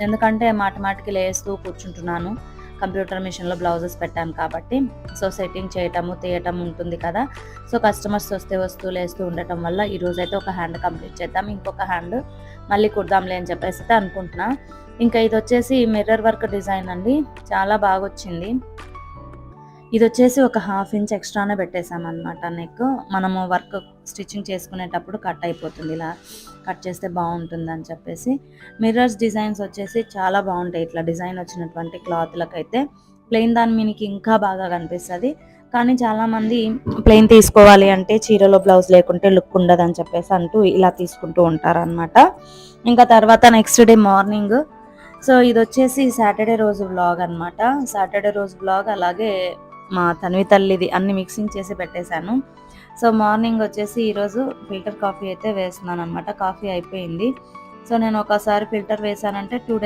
ఎందుకంటే మాటికి లేస్తూ కూర్చుంటున్నాను. కంప్యూటర్ మిషన్లో బ్లౌజెస్ పెట్టాను కాబట్టి. సో సెట్టింగ్ చేయటము తీయటం ఉంటుంది కదా. సో కస్టమర్స్ వస్తూ లేస్తూ ఉండటం వల్ల ఈరోజైతే ఒక హ్యాండ్ కంప్లీట్ చేద్దాం, ఇంకొక హ్యాండ్ మళ్ళీ కుడదాంలే అని చెప్పేసి అయితే అనుకుంటున్నా. ఇంకా ఇది వచ్చేసి మిర్రర్ వర్క్ డిజైన్ అండి, చాలా బాగా వచ్చింది. ఇది వచ్చేసి ఒక 1/2 ఇంచ్ ఎక్స్ట్రానే పెట్టేసామన్నమాట. నెక్ మనము వర్క్ స్టిచ్చింగ్ చేసుకునేటప్పుడు కట్ అయిపోతుంది, ఇలా కట్ చేస్తే బాగుంటుందని చెప్పేసి. మిర్రర్స్ డిజైన్స్ వచ్చేసి చాలా బాగుంటాయి ఇట్లా డిజైన్ వచ్చినటువంటి క్లాత్లకైతే. ప్లెయిన్ దాని మీనికి ఇంకా బాగా కనిపిస్తుంది, కానీ చాలామంది ప్లెయిన్ తీసుకోవాలి అంటే చీరలో బ్లౌజ్ లేకుంటే లుక్ ఉండదని చెప్పేసి అంటూ ఇలా తీసుకుంటూ ఉంటారనమాట. ఇంకా తర్వాత నెక్స్ట్ డే మార్నింగ్, సో ఇది వచ్చేసి సాటర్డే రోజు వ్లాగ్ అనమాట. సాటర్డే రోజు వ్లాగ్ అలాగే మా తన్వి తల్లిది అన్ని మిక్సింగ్ చేసి పెట్టేశాను. సో మార్నింగ్ వచ్చేసి ఈరోజు ఫిల్టర్ కాఫీ అయితే వేస్తున్నాను అనమాట. కాఫీ అయిపోయింది. సో నేను ఒకసారి ఫిల్టర్ వేసానంటే 2 days